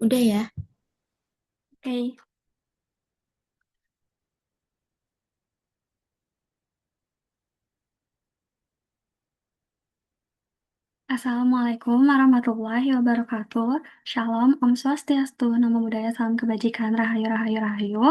Udah ya. Oke, Assalamualaikum warahmatullahi wabarakatuh. Shalom, Om Swastiastu, Namo Buddhaya, Salam Kebajikan, Rahayu, Rahayu, Rahayu.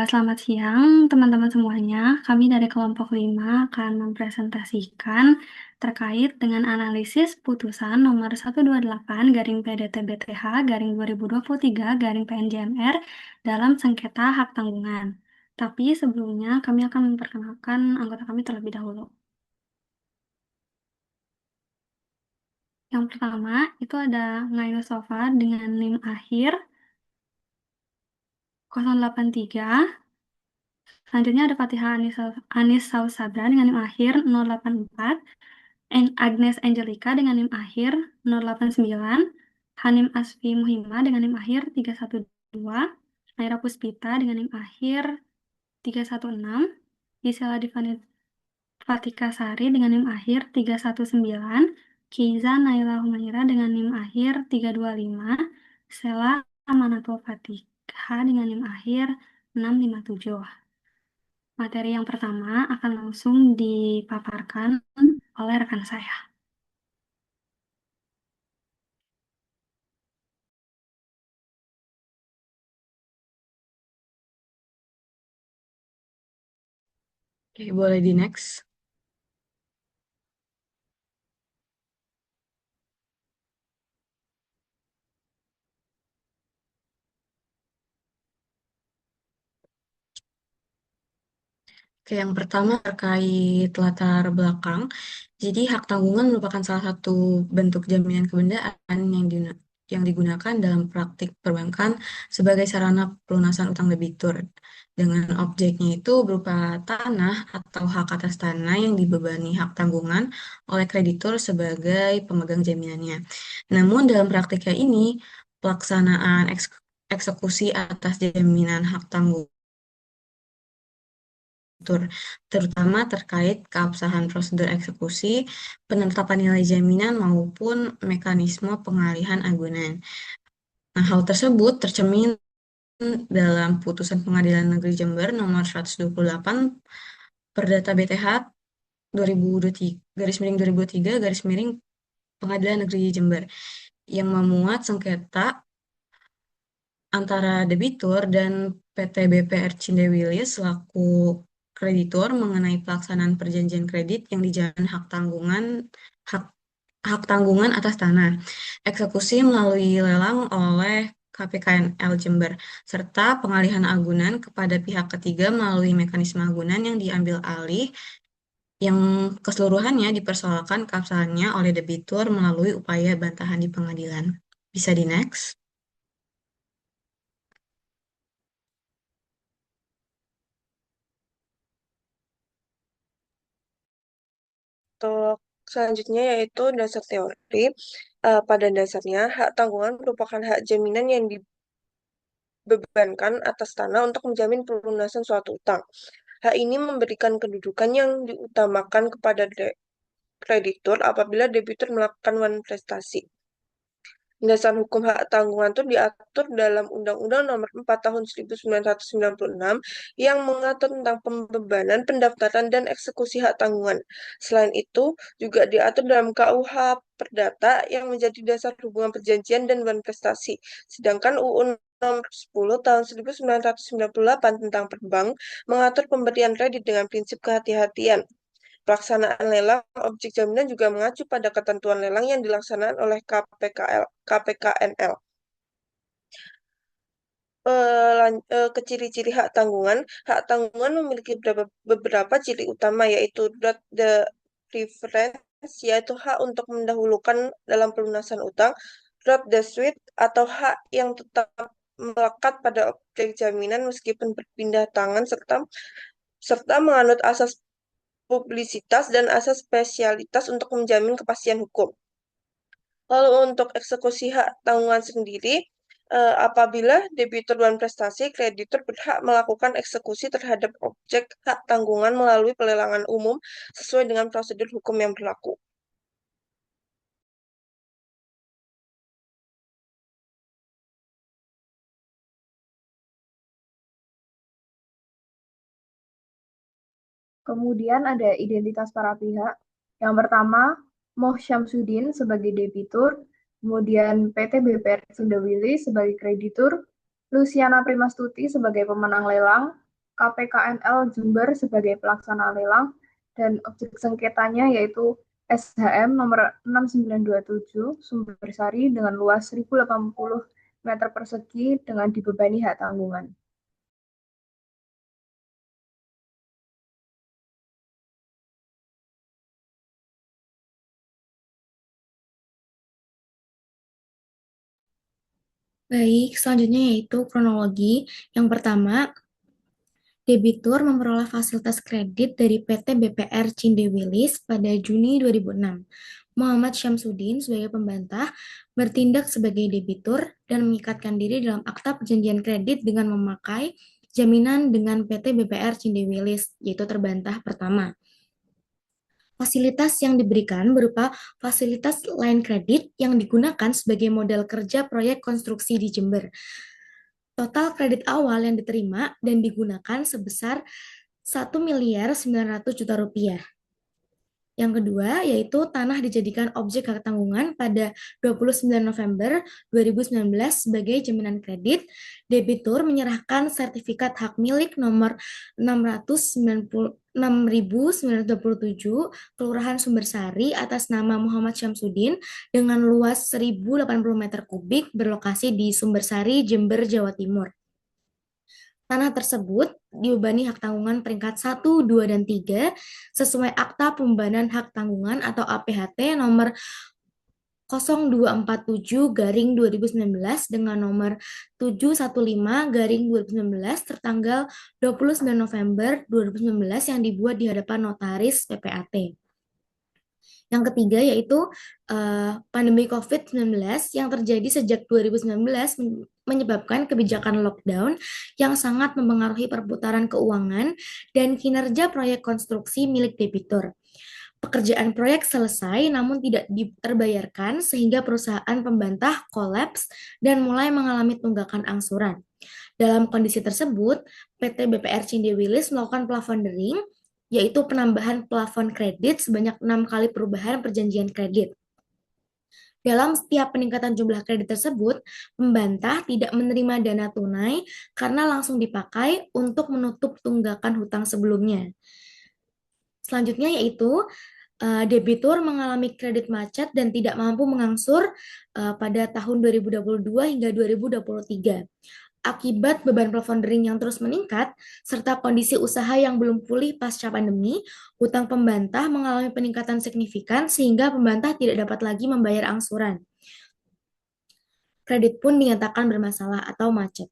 Selamat siang, teman-teman semuanya. Kami dari kelompok 5 akan mempresentasikan terkait dengan analisis putusan nomor 128 garing PDT-BTH garing 2023 garing PNJMR dalam sengketa hak tanggungan. Tapi sebelumnya kami akan memperkenalkan anggota kami terlebih dahulu. Yang pertama itu ada Ngainu Sofa dengan NIM akhir 083. Selanjutnya ada Fatihah Anis Saus Sabra dengan NIM akhir 084. Agnes Angelica dengan NIM akhir 089. Hanim Asfi Muhimma dengan NIM akhir 312. Naira Puspita dengan NIM akhir 316. Gisela Divani Fatika Sari dengan NIM akhir 319, Kiza Naila Humaira dengan NIM akhir 325, Sela Amanatul Fatika dengan NIM akhir 657. Materi yang pertama akan langsung dipaparkan oleh rekan saya. Oke, boleh di next. Oke, yang pertama terkait latar belakang. Jadi hak tanggungan merupakan salah satu bentuk jaminan kebendaan yang digunakan dalam praktik perbankan sebagai sarana pelunasan utang debitur. Dengan objeknya itu berupa tanah atau hak atas tanah yang dibebani hak tanggungan oleh kreditur sebagai pemegang jaminannya. Namun dalam praktiknya ini, pelaksanaan eksekusi atas jaminan hak tanggungan terutama terkait keabsahan prosedur eksekusi, penetapan nilai jaminan maupun mekanisme pengalihan agunan. Nah, hal tersebut tercermin dalam putusan Pengadilan Negeri Jember nomor 128 Perdata BTH 2023 garis miring 2003 garis miring Pengadilan Negeri Jember yang memuat sengketa antara debitur dan PT BPR Cindewilis selaku kreditur mengenai pelaksanaan perjanjian kredit yang dijalin hak hak tanggungan atas tanah, eksekusi melalui lelang oleh KPKNL Jember, serta pengalihan agunan kepada pihak ketiga melalui mekanisme agunan yang diambil alih yang keseluruhannya dipersoalkan keabsahannya oleh debitur melalui upaya bantahan di pengadilan. Bisa di next. Untuk selanjutnya yaitu dasar teori. Pada dasarnya, hak tanggungan merupakan hak jaminan yang dibebankan atas tanah untuk menjamin pelunasan suatu utang. Hak ini memberikan kedudukan yang diutamakan kepada kreditur apabila debitur melakukan prestasi. Dasar hukum hak tanggungan itu diatur dalam Undang-Undang Nomor 4 Tahun 1996 yang mengatur tentang pembebanan, pendaftaran, dan eksekusi hak tanggungan. Selain itu, juga diatur dalam KUH Perdata yang menjadi dasar hubungan perjanjian dan prestasi. Sedangkan UU Nomor 10 Tahun 1998 tentang Perbank mengatur pemberian kredit dengan prinsip kehati-hatian. Pelaksanaan lelang objek jaminan juga mengacu pada ketentuan lelang yang dilaksanakan oleh KPKNL. Ciri-ciri hak tanggungan. Hak tanggungan memiliki beberapa ciri utama, yaitu the preference, yaitu hak untuk mendahulukan dalam pelunasan utang, the suite, atau hak yang tetap melekat pada objek jaminan meskipun berpindah tangan, serta menganut asas publisitas dan asas spesialitas untuk menjamin kepastian hukum. Lalu untuk eksekusi hak tanggungan sendiri, apabila debitur dan prestasi, kreditur berhak melakukan eksekusi terhadap objek hak tanggungan melalui pelelangan umum sesuai dengan prosedur hukum yang berlaku. Kemudian ada identitas para pihak. Yang pertama, Moh Syamsuddin sebagai debitur, kemudian PT BPR Cindewili sebagai kreditur, Luciana Primastuti sebagai pemenang lelang, KPKNL Jember sebagai pelaksana lelang, dan objek sengketanya yaitu SHM nomor 6927 Sumbersari dengan luas 1080 meter persegi dengan dibebani hak tanggungan. Baik, selanjutnya yaitu kronologi. Yang pertama, debitur memperoleh fasilitas kredit dari PT BPR Cindewilis pada Juni 2006. Muhammad Syamsuddin sebagai pembantah bertindak sebagai debitur dan mengikatkan diri dalam akta perjanjian kredit dengan memakai jaminan dengan PT BPR Cindewilis, yaitu terbantah pertama. Fasilitas yang diberikan berupa fasilitas line kredit yang digunakan sebagai modal kerja proyek konstruksi di Jember. Total kredit awal yang diterima dan digunakan sebesar 1.900.000.000 rupiah. Yang kedua, yaitu tanah dijadikan objek hak tanggungan pada 29 November 2019 sebagai jaminan kredit. Debitur menyerahkan sertifikat hak milik nomor 696.927 Kelurahan Sumbersari atas nama Muhammad Syamsuddin dengan luas 1.080 meter kubik berlokasi di Sumbersari, Jember, Jawa Timur. Tanah tersebut dibebani hak tanggungan peringkat 1, 2, dan 3 sesuai Akta Pembebanan Hak Tanggungan atau APHT nomor 0247/2019 dengan nomor 715/2019 tertanggal 29 November 2019 yang dibuat di hadapan notaris PPAT. Yang ketiga yaitu pandemi COVID-19 yang terjadi sejak 2019 menyebabkan kebijakan lockdown yang sangat mempengaruhi perputaran keuangan dan kinerja proyek konstruksi milik debitur. Pekerjaan proyek selesai namun tidak terbayarkan sehingga perusahaan pembantah kolaps dan mulai mengalami tunggakan angsuran. Dalam kondisi tersebut, PT BPR Cindewilis melakukan plafondering, yaitu penambahan plafon kredit sebanyak 6 kali perubahan perjanjian kredit. Dalam setiap peningkatan jumlah kredit tersebut, pembantah tidak menerima dana tunai karena langsung dipakai untuk menutup tunggakan hutang sebelumnya. Selanjutnya yaitu debitur mengalami kredit macet dan tidak mampu mengangsur pada tahun 2022 hingga 2023. Akibat beban plafondering yang terus meningkat, serta kondisi usaha yang belum pulih pasca pandemi, hutang pembantah mengalami peningkatan signifikan sehingga pembantah tidak dapat lagi membayar angsuran. Kredit pun dinyatakan bermasalah atau macet.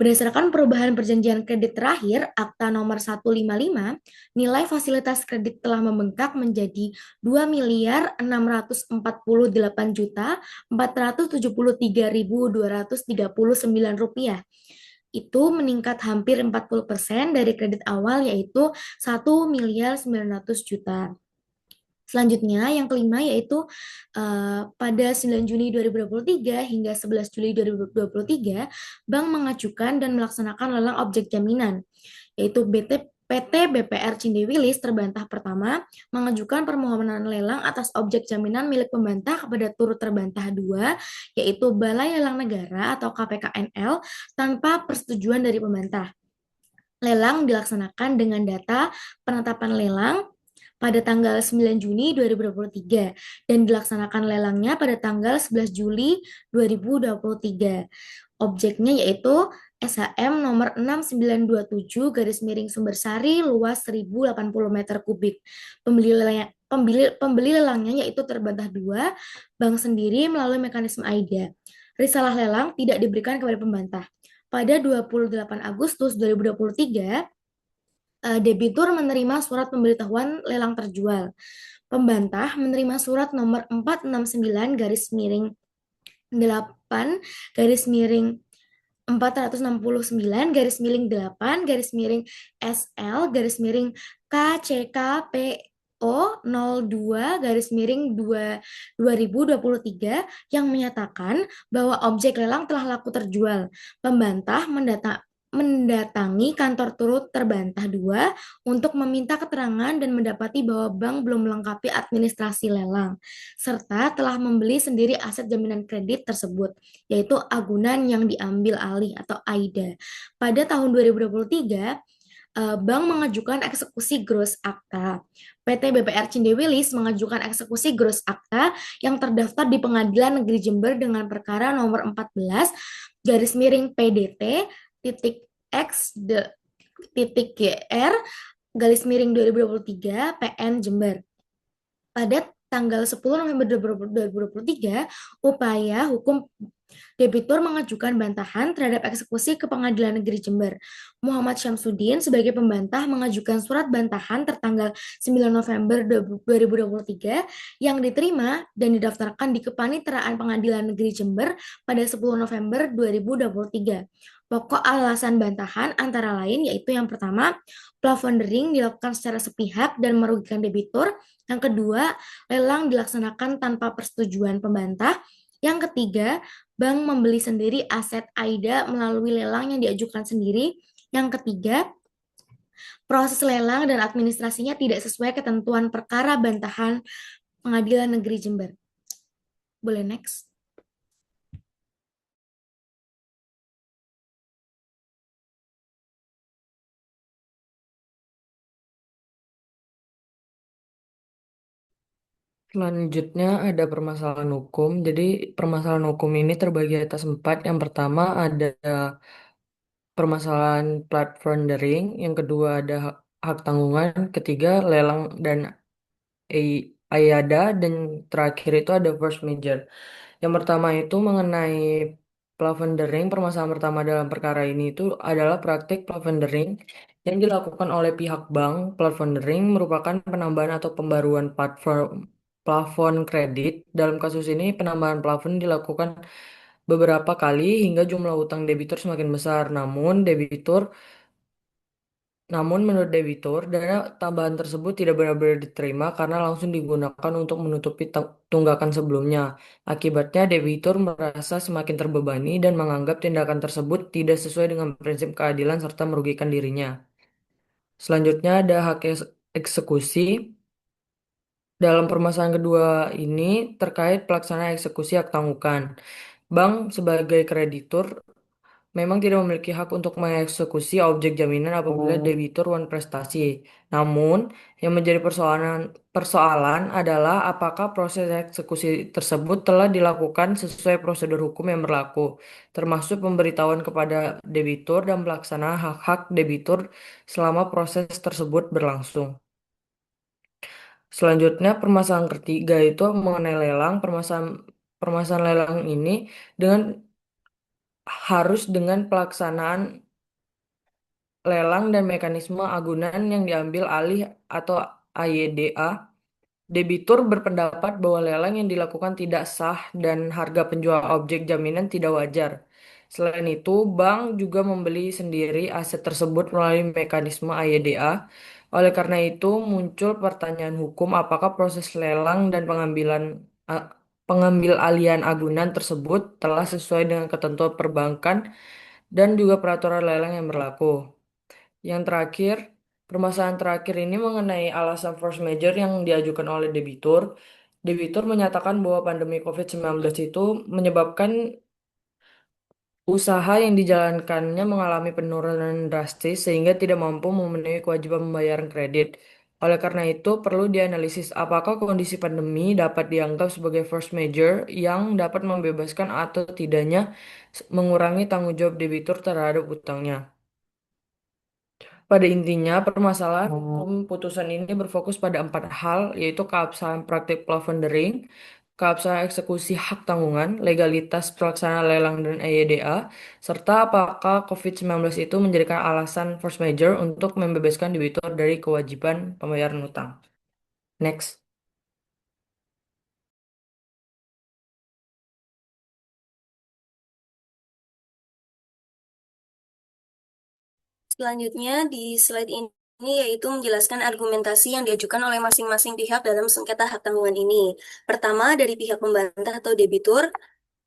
Berdasarkan perubahan perjanjian kredit terakhir, Akta nomor 155, nilai fasilitas kredit telah membengkak menjadi 2.478.473.239 rupiah. Itu meningkat hampir 40% dari kredit awal yaitu 1.900.000.000. Selanjutnya, yang kelima yaitu pada 9 Juni 2023 hingga 11 Juli 2023, Bank mengajukan dan melaksanakan lelang objek jaminan, yaitu PT BPR Cindewilis terbantah pertama mengajukan permohonan lelang atas objek jaminan milik pembantah kepada turut terbantah 2, yaitu Balai Lelang Negara atau KPKNL tanpa persetujuan dari pembantah. Lelang dilaksanakan dengan data penetapan lelang pada tanggal 9 Juni 2023 dan dilaksanakan lelangnya pada tanggal 11 Juli 2023. Objeknya yaitu SHM nomor 6927 Sumbersari luas 1080 meter kubik. Pembeli lelangnya yaitu terbantah 2, bank sendiri melalui mekanisme AIDA. Risalah lelang tidak diberikan kepada pembantah. Pada 28 Agustus 2023, debitur menerima surat pemberitahuan lelang terjual. Pembantah menerima surat nomor 469/8/469/SL KCKPO02/2023 yang menyatakan bahwa objek lelang telah laku terjual. Pembantah mendatangi kantor turut terbantah 2 untuk meminta keterangan dan mendapati bahwa bank belum melengkapi administrasi lelang, serta telah membeli sendiri aset jaminan kredit tersebut, yaitu agunan yang diambil alih atau AIDA. Pada tahun 2023, bank mengajukan eksekusi gross akta. PT BPR Cindewilis mengajukan eksekusi gross akta yang terdaftar di Pengadilan Negeri Jember dengan perkara nomor 14 garis miring PDT titik X titik GR garis miring 2023 PN Jember. Pada tanggal 10 November 2023, upaya hukum debitur mengajukan bantahan terhadap eksekusi ke Pengadilan Negeri Jember. Muhammad Syamsuddin sebagai pembantah mengajukan surat bantahan tertanggal 9 November 2023 yang diterima dan didaftarkan di Kepaniteraan Pengadilan Negeri Jember pada 10 November 2023. Pokok alasan bantahan antara lain yaitu yang pertama, plafondering dilakukan secara sepihak dan merugikan debitur. Yang kedua, lelang dilaksanakan tanpa persetujuan pembantah. Yang ketiga, bank membeli sendiri aset AIDA melalui lelang yang diajukan sendiri. Yang ketiga, proses lelang dan administrasinya tidak sesuai ketentuan perkara bantahan Pengadilan Negeri Jember. Boleh next? Selanjutnya ada permasalahan hukum. Jadi permasalahan hukum ini terbagi atas 4. Yang pertama ada permasalahan platforming. Yang kedua ada hak tanggungan. Ketiga lelang dan AIADA. Dan terakhir itu ada force major. Yang pertama itu mengenai plafondering. Permasalahan pertama dalam perkara ini itu adalah praktik plafondering yang dilakukan oleh pihak bank. Plafondering merupakan penambahan atau pembaruan plafon kredit. Dalam kasus ini penambahan plafon dilakukan beberapa kali hingga jumlah utang debitur semakin besar. Namun menurut debitur, dana tambahan tersebut tidak benar-benar diterima karena langsung digunakan untuk menutupi tunggakan sebelumnya. Akibatnya, debitur merasa semakin terbebani dan menganggap tindakan tersebut tidak sesuai dengan prinsip keadilan serta merugikan dirinya. Selanjutnya ada hak eksekusi. Dalam permasalahan kedua ini terkait pelaksanaan eksekusi hak tangguhan. Bank sebagai kreditur memang tidak memiliki hak untuk mengeksekusi objek jaminan apabila debitur prestasi. Namun, yang menjadi persoalan adalah apakah proses eksekusi tersebut telah dilakukan sesuai prosedur hukum yang berlaku, termasuk pemberitahuan kepada debitur dan pelaksanaan hak-hak debitur selama proses tersebut berlangsung. Selanjutnya, permasalahan ketiga itu mengenai lelang. Permasalahan lelang ini dengan harus dengan pelaksanaan lelang dan mekanisme agunan yang diambil alih atau AYDA. Debitur berpendapat bahwa lelang yang dilakukan tidak sah dan harga penjual objek jaminan tidak wajar. Selain itu, bank juga membeli sendiri aset tersebut melalui mekanisme AYDA. Oleh karena itu, muncul pertanyaan hukum apakah proses lelang dan pengambil alihan agunan tersebut telah sesuai dengan ketentuan perbankan dan juga peraturan lelang yang berlaku. Yang terakhir, permasalahan terakhir ini mengenai alasan force major yang diajukan oleh debitur. Debitur menyatakan bahwa pandemi COVID-19 itu menyebabkan usaha yang dijalankannya mengalami penurunan drastis sehingga tidak mampu memenuhi kewajiban pembayaran kredit. Oleh karena itu, perlu dianalisis apakah kondisi pandemi dapat dianggap sebagai force major yang dapat membebaskan atau tidaknya mengurangi tanggung jawab debitur terhadap utangnya. Pada intinya, permasalahan hukum putusan ini berfokus pada 4 hal, yaitu keabsahan praktik plafondering, keabsahan eksekusi hak tanggungan, legalitas pelaksanaan lelang dan EYDA, serta apakah COVID-19 itu menjadikan alasan force major untuk membebaskan debitur dari kewajiban pembayaran utang. Next. Selanjutnya di slide ini yaitu menjelaskan argumentasi yang diajukan oleh masing-masing pihak dalam sengketa hak tanggungan ini. Pertama, dari pihak pembantah atau debitur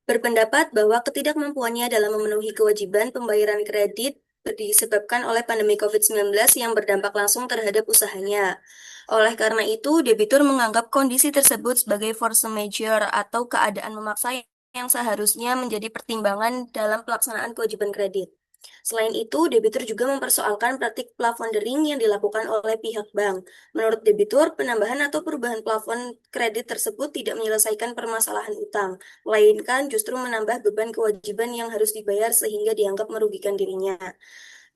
berpendapat bahwa ketidakmampuannya dalam memenuhi kewajiban pembayaran kredit disebabkan oleh pandemi COVID-19 yang berdampak langsung terhadap usahanya. Oleh karena itu, debitur menganggap kondisi tersebut sebagai force majeure atau keadaan memaksa yang seharusnya menjadi pertimbangan dalam pelaksanaan kewajiban kredit. Selain itu, debitur juga mempersoalkan praktik plafondering yang dilakukan oleh pihak bank. Menurut debitur, penambahan atau perubahan plafon kredit tersebut tidak menyelesaikan permasalahan utang, melainkan justru menambah beban kewajiban yang harus dibayar sehingga dianggap merugikan dirinya.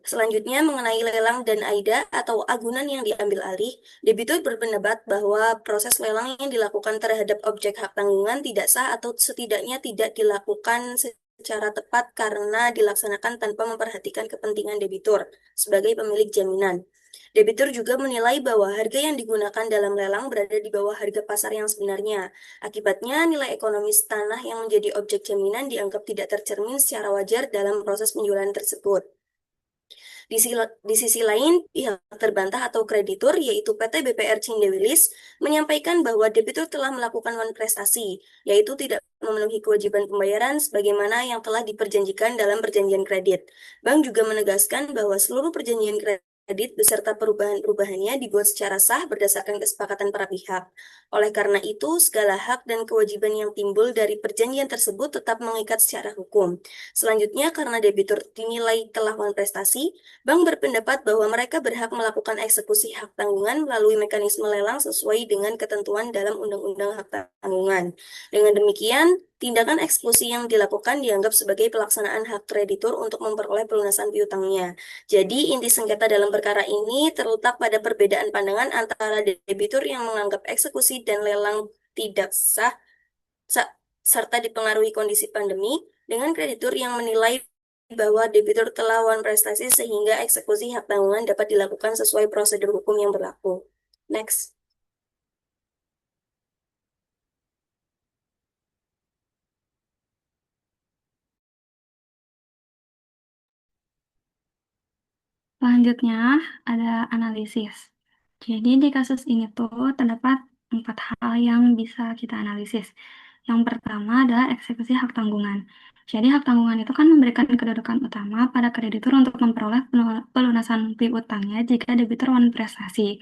Selanjutnya, mengenai lelang dan AIDA atau agunan yang diambil alih, debitur berpendapat bahwa proses lelang yang dilakukan terhadap objek hak tanggungan tidak sah atau setidaknya tidak dilakukan secara tepat karena dilaksanakan tanpa memperhatikan kepentingan debitur sebagai pemilik jaminan. Debitur juga menilai bahwa harga yang digunakan dalam lelang berada di bawah harga pasar yang sebenarnya. Akibatnya, nilai ekonomis tanah yang menjadi objek jaminan dianggap tidak tercermin secara wajar dalam proses penjualan tersebut. Di sisi lain, pihak terbantah atau kreditur, yaitu PT BPR Cindewilis, menyampaikan bahwa debitur telah melakukan prestasi, yaitu tidak memenuhi kewajiban pembayaran sebagaimana yang telah diperjanjikan dalam perjanjian kredit. Bank juga menegaskan bahwa seluruh perjanjian kredit beserta perubahan-perubahannya dibuat secara sah berdasarkan kesepakatan para pihak. Oleh karena itu, segala hak dan kewajiban yang timbul dari perjanjian tersebut tetap mengikat secara hukum. Selanjutnya, karena debitur dinilai telah prestasi, Bank berpendapat bahwa mereka berhak melakukan eksekusi hak tanggungan melalui mekanisme lelang sesuai dengan ketentuan dalam Undang-Undang Hak Tanggungan. Dengan demikian, tindakan eksekusi yang dilakukan dianggap sebagai pelaksanaan hak kreditur untuk memperoleh pelunasan piutangnya. Jadi, inti sengketa dalam perkara ini terletak pada perbedaan pandangan antara debitur yang menganggap eksekusi dan lelang tidak sah, serta dipengaruhi kondisi pandemi, dengan kreditur yang menilai bahwa debitur telah prestasi sehingga eksekusi hak tanggungan dapat dilakukan sesuai prosedur hukum yang berlaku. Next. Selanjutnya ada analisis. Jadi di kasus ini tuh terdapat 4 hal yang bisa kita analisis. Yang pertama adalah eksekusi hak tanggungan. Jadi hak tanggungan itu kan memberikan kedudukan utama pada kreditur untuk memperoleh pelunasan piutangnya jika debitur prestasi.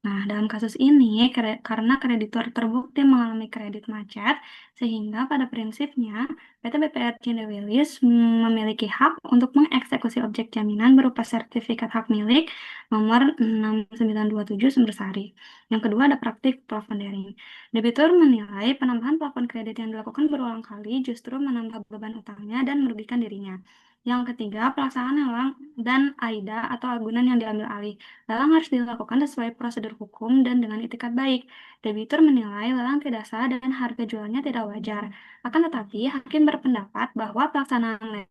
Nah, dalam kasus ini, karena kreditur terbukti mengalami kredit macet, sehingga pada prinsipnya PT BPR Cindewilis memiliki hak untuk mengeksekusi objek jaminan berupa sertifikat hak milik nomor 6927 Sumbersari. Yang kedua ada praktik plafondering. Debitur menilai penambahan plafon kredit yang dilakukan berulang kali justru menambah beban utangnya dan merugikan dirinya. Yang ketiga, pelaksanaan lelang dan AIDA atau agunan yang diambil alih. Lelang harus dilakukan sesuai prosedur hukum dan dengan itikat baik. Debitur menilai lelang tidak sah dan harga jualnya tidak wajar. Akan tetapi, hakim berpendapat bahwa pelaksanaan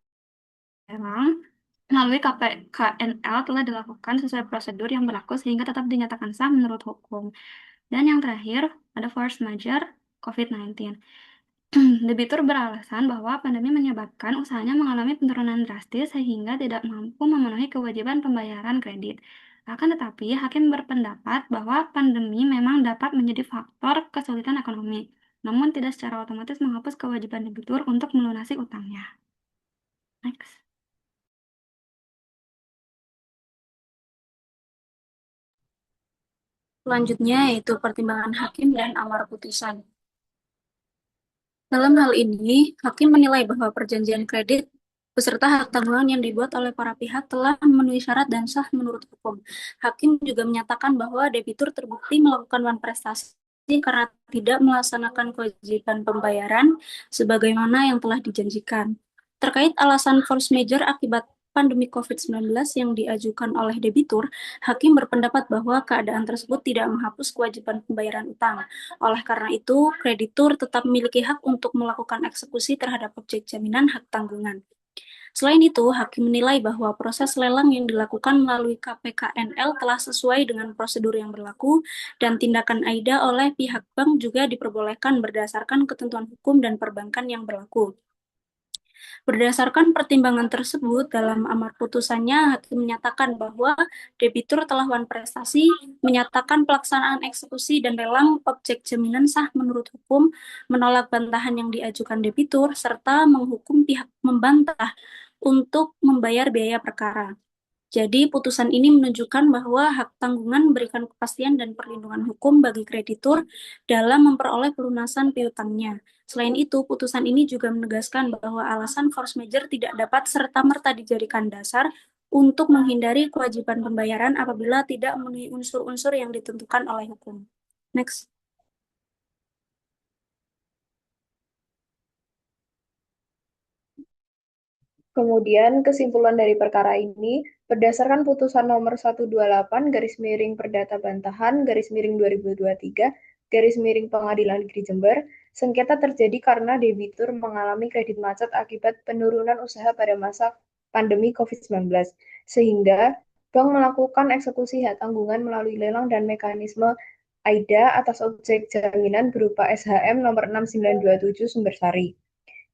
lelang melalui KPKNL telah dilakukan sesuai prosedur yang berlaku sehingga tetap dinyatakan sah menurut hukum. Dan yang terakhir, ada force majeure COVID-19. Debitur beralasan bahwa pandemi menyebabkan usahanya mengalami penurunan drastis sehingga tidak mampu memenuhi kewajiban pembayaran kredit. Akan tetapi, hakim berpendapat bahwa pandemi memang dapat menjadi faktor kesulitan ekonomi, namun tidak secara otomatis menghapus kewajiban debitur untuk melunasi utangnya. Next. Selanjutnya yaitu pertimbangan hakim dan amar putusan. Dalam hal ini, hakim menilai bahwa perjanjian kredit beserta hak tanggungan yang dibuat oleh para pihak telah memenuhi syarat dan sah menurut hukum. Hakim juga menyatakan bahwa debitur terbukti melakukan prestasi karena tidak melaksanakan kewajiban pembayaran sebagaimana yang telah dijanjikan. Terkait alasan force majeure akibat pandemi COVID-19 yang diajukan oleh debitur, hakim berpendapat bahwa keadaan tersebut tidak menghapus kewajiban pembayaran utang. Oleh karena itu, kreditur tetap memiliki hak untuk melakukan eksekusi terhadap objek jaminan hak tanggungan. Selain itu, hakim menilai bahwa proses lelang yang dilakukan melalui KPKNL telah sesuai dengan prosedur yang berlaku dan tindakan AIDA oleh pihak bank juga diperbolehkan berdasarkan ketentuan hukum dan perbankan yang berlaku. Berdasarkan pertimbangan tersebut, dalam amar putusannya, hakim menyatakan bahwa debitur telah prestasi, menyatakan pelaksanaan eksekusi dan lelang objek jaminan sah menurut hukum, menolak bantahan yang diajukan debitur, serta menghukum pihak membantah untuk membayar biaya perkara. Jadi, putusan ini menunjukkan bahwa hak tanggungan memberikan kepastian dan perlindungan hukum bagi kreditur dalam memperoleh pelunasan piutangnya. Selain itu, putusan ini juga menegaskan bahwa alasan force majeure tidak dapat serta-merta dijadikan dasar untuk menghindari kewajiban pembayaran apabila tidak memenuhi unsur-unsur yang ditentukan oleh hukum. Next. Kemudian, kesimpulan dari perkara ini, berdasarkan putusan nomor 128 garis miring Perdata Bantahan garis miring 2023 garis miring Pengadilan Negeri Jember, sengketa terjadi karena debitur mengalami kredit macet akibat penurunan usaha pada masa pandemi COVID-19, sehingga bank melakukan eksekusi hak tanggungan melalui lelang dan mekanisme AIDA atas objek jaminan berupa SHM nomor 6927 Sumbersari.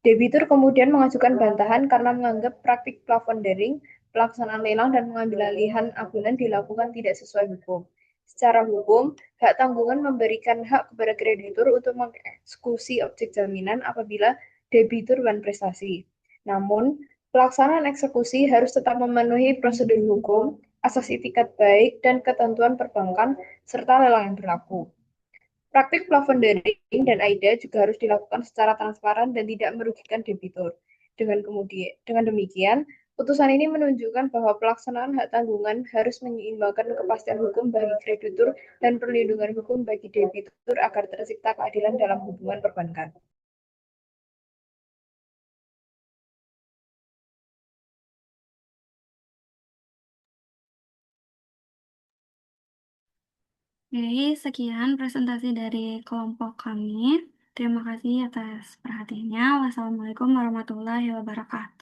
Debitur kemudian mengajukan bantahan karena menganggap praktik plafondering, pelaksanaan lelang, dan pengambil alihan agunan dilakukan tidak sesuai hukum. Secara hukum, hak tanggungan memberikan hak kepada kreditur untuk mengeksekusi objek jaminan apabila debitur bukan prestasi. Namun, pelaksanaan eksekusi harus tetap memenuhi prosedur hukum, asas itikat baik, dan ketentuan perbankan, serta lelang yang berlaku. Praktik plafondering dan AIDA juga harus dilakukan secara transparan dan tidak merugikan debitur. Dengan demikian, putusan ini menunjukkan bahwa pelaksanaan hak tanggungan harus menyeimbangkan kepastian hukum bagi kreditur dan perlindungan hukum bagi debitur agar tercipta keadilan dalam hubungan perbankan. Oke, sekian presentasi dari kelompok kami. Terima kasih atas perhatiannya. Wassalamualaikum warahmatullahi wabarakatuh.